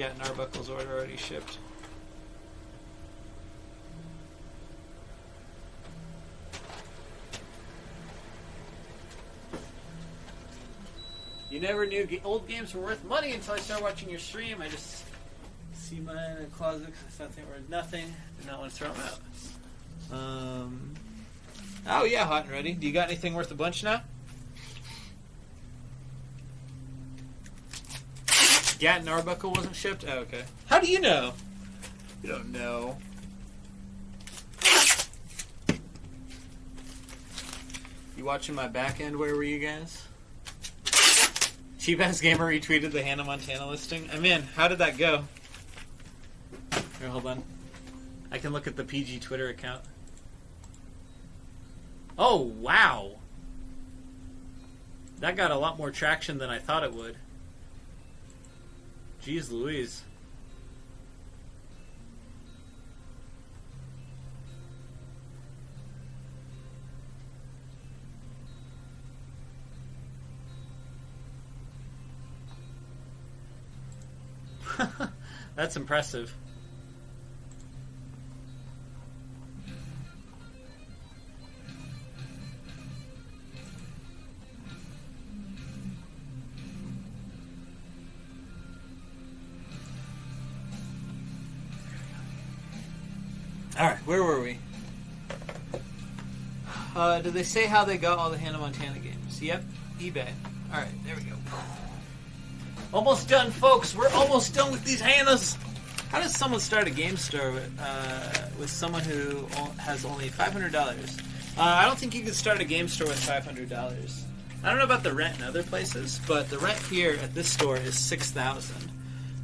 Yeah, and Arbuckle's order already shipped. You never knew old games were worth money until I started watching your stream. I just see mine in the closet because I thought they were worth nothing. Did not want to throw them out. Oh yeah, hot and ready. Do you got anything worth a bunch now? Gat and Arbuckle wasn't shipped? Oh, okay. How do you know? You don't know. You watching my back end? Where were you guys? Cheap Ass Gamer retweeted the Hannah Montana listing. I'm in. How did that go? Here, hold on. I can look at the PG Twitter account. Oh, wow. That got a lot more traction than I thought it would. Jeez Louise. That's impressive. Alright, where were we? Did they say how they got all the Hannah Montana games? Yep, eBay. Alright, there we go. Almost done, folks. We're almost done with these Hannahs. How does someone start a game store with someone who has only $500? I don't think you can start a game store with $500. I don't know about the rent in other places, but the rent here at this store is $6,000.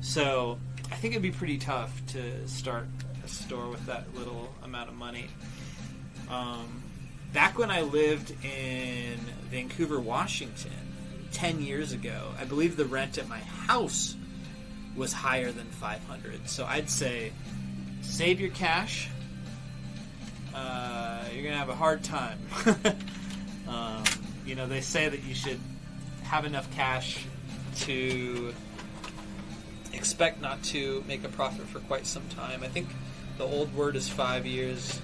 So I think it'd be pretty tough to start a store with that little amount of money. Back when I lived in Vancouver, Washington, 10 years ago, I believe the rent at my house was higher than $500. So I'd say save your cash. You're going to have a hard time. They say that you should have enough cash to expect not to make a profit for quite some time. I think the old word is 5 years.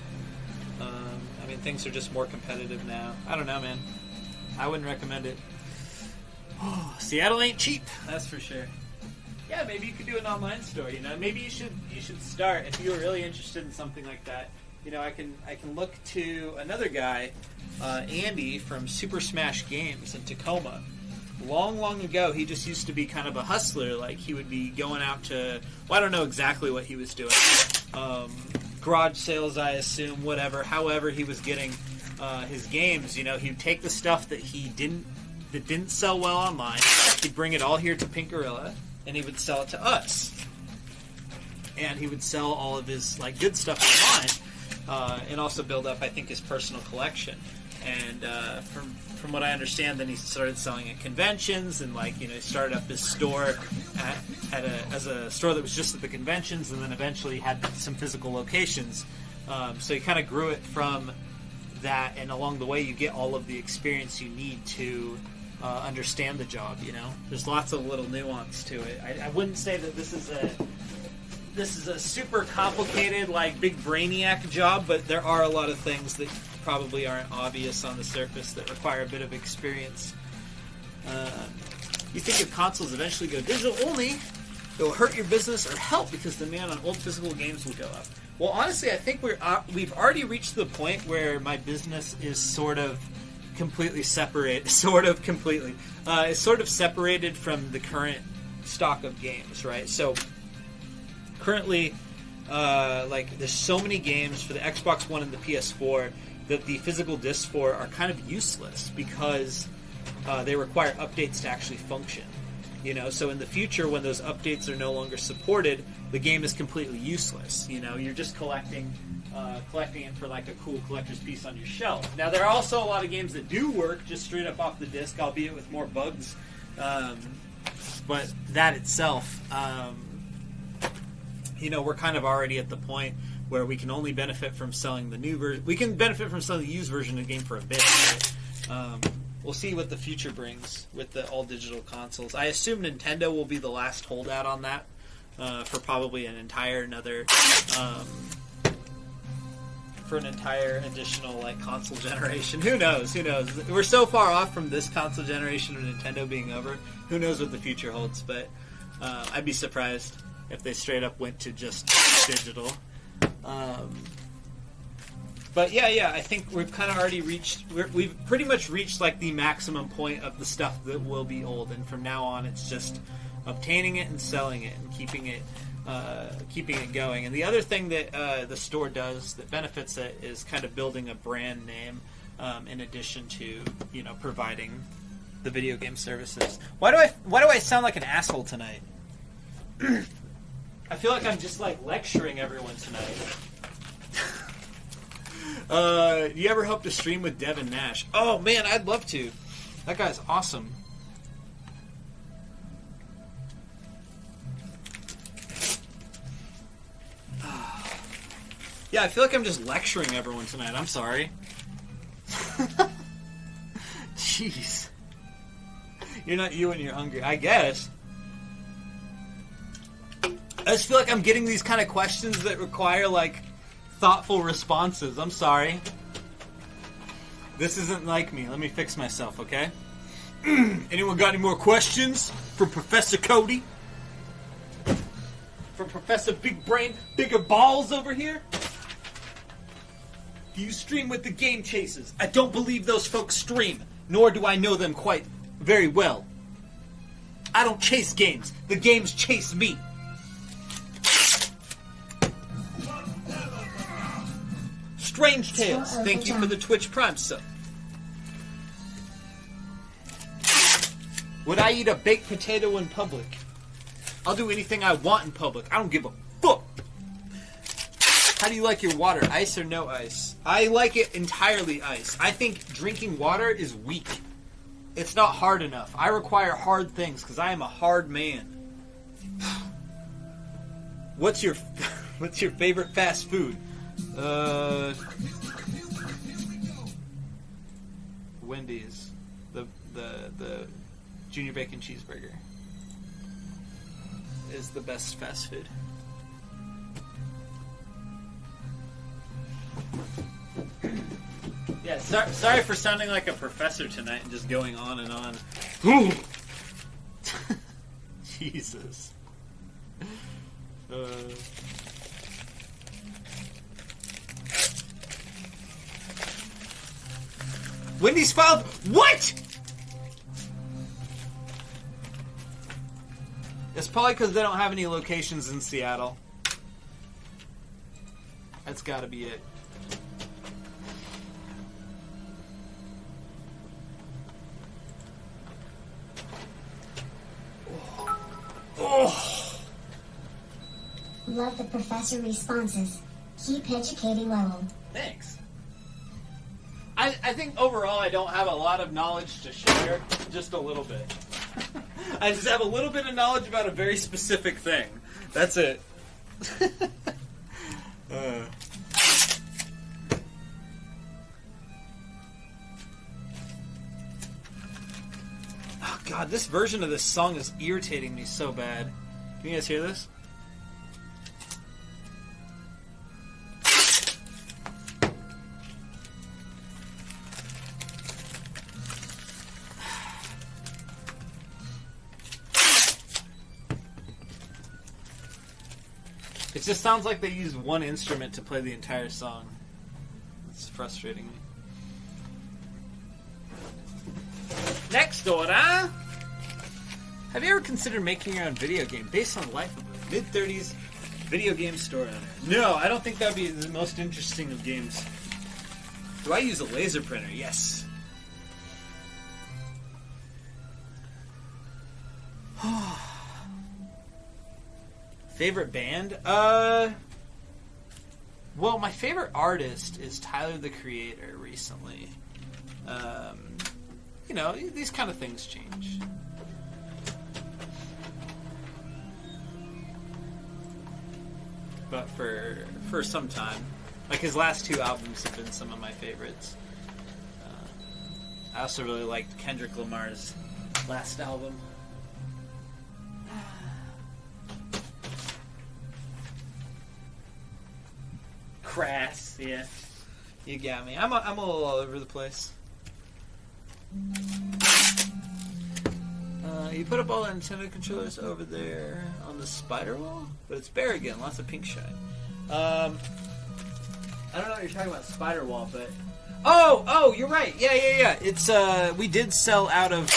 Things are just more competitive now. I don't know, man. I wouldn't recommend it. Seattle ain't cheap, that's for sure. Yeah, maybe you could do an online store. Maybe you should start if you were really interested in something like that. I can look to another guy, Andy from Super Smash Games in Tacoma. Long ago, he just used to be kind of a hustler. Like he would be going out to, I don't know exactly what he was doing. Garage sales, I assume, whatever. However, he was getting his games. He'd take the stuff that didn't sell well online. He'd bring it all here to Pink Gorilla, and he would sell it to us. And he would sell all of his good stuff online, and also build up, I think, his personal collection. And from what I understand, then he started selling at conventions, and he started up his store as a store that was just at the conventions, and then eventually had some physical locations. So he kind of grew it from that, and along the way, you get all of the experience you need to understand the job. There's lots of little nuance to it. I wouldn't say that this is a super complicated, big brainiac job, but there are a lot of things that probably aren't obvious on the surface that require a bit of experience. You think if consoles eventually go digital only, it will hurt your business or help because demand on old physical games will go up? Well, honestly, I think we've already reached the point where my business is sort of completely separated. It's sort of separated from the current stock of games, right? So currently, there's so many games for the Xbox One and the PS4 that the physical discs for are kind of useless because they require updates to actually function. So in the future, when those updates are no longer supported, the game is completely useless. You're just collecting it for a cool collector's piece on your shelf. Now, there are also a lot of games that do work just straight up off the disc, albeit with more bugs. But that itself, we're kind of already at the point where we can only benefit from selling the new version. We can benefit from selling the used version of the game for a bit. But, we'll see what the future brings with the all-digital consoles. I assume Nintendo will be the last holdout on that. for probably an entire another for an entire additional like console generation. Who knows? Who knows? We're so far off from this console generation of Nintendo being over. Who knows what the future holds? But I'd be surprised if they straight up went to just digital. But yeah, I think we've kind of already reached. We've pretty much reached like the maximum point of the stuff that will be old, and from now on, it's just obtaining it and selling it and keeping it going. And the other thing that the store does that benefits it is kind of building a brand name, in addition to providing the video game services. Why do I sound like an asshole tonight? I feel like I'm just like lecturing everyone tonight. Do you ever hope to stream with Devin Nash? Oh man, I'd love to. That guy's awesome. Yeah, I feel like I'm just lecturing everyone tonight. I'm sorry. Jeez. You're not you when you're hungry. I guess. I just feel like I'm getting these kind of questions that require, like, thoughtful responses. I'm sorry. This isn't like me. Let me fix myself, okay? Anyone got any more questions for Professor Cody? For Professor Big Brain, Bigger Balls over here? Do you stream with the Game Chasers? I don't believe those folks stream, nor do I know them quite very well. I don't chase games. The games chase me. Strange Tales, thank you for the Twitch Prime sub. Would I eat a baked potato in public? I'll do anything I want in public. I don't give a fuck. How do you like your water? Ice or no ice? I like it entirely ice. I think drinking water is weak. It's not hard enough. I require hard things because I am a hard man. What's your favorite fast food? Wendy's. The Junior Bacon Cheeseburger is the best fast food. Yeah, sorry for sounding like a professor tonight and just going on and on. Jesus. Wendy's filed. What? It's probably because they don't have any locations in Seattle. That's got to be it. Oh. Love the professor responses. Keep educating level. Thanks. I think overall I don't have a lot of knowledge to share, just a little bit. I just have a little bit of knowledge about a very specific thing. That's it. Oh god, this version of this song is irritating me so bad. Can you guys hear this? It just sounds like they use one instrument to play the entire song. It's frustrating me. Next order! Have you ever considered making your own video game based on the life of a mid-30s video game store owner? No, I don't think that would be the most interesting of games. Do I use a laser printer? Yes. Favorite band? Well, my favorite artist is Tyler, the Creator, recently. You know, these kind of things change. But for some time. Like, his last two albums have been some of my favorites. I also really liked Kendrick Lamar's last album. Crass, yeah. You got me. I'm a little all over the place. You put up all the Nintendo controllers over there on the spider wall, but it's bare again. Lots of pink shine. I don't know what you're talking about, spider wall, but Oh, you're right. Yeah. It's we did sell out of,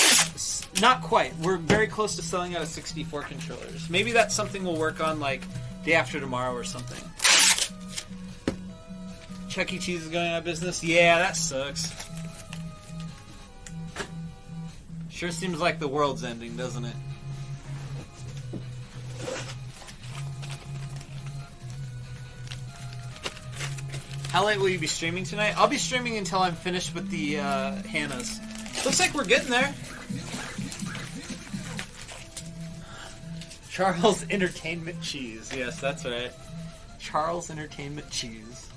not quite. We're very close to selling out of 64 controllers. Maybe that's something we'll work on like day after tomorrow or something. Chuck E. Cheese is going out of business. Yeah, that sucks. Sure seems like the world's ending, doesn't it? How late will you be streaming tonight? I'll be streaming until I'm finished with the Hannahs. Looks like we're getting there. Charles Entertainment Cheese. Yes, that's right. Charles Entertainment Cheese.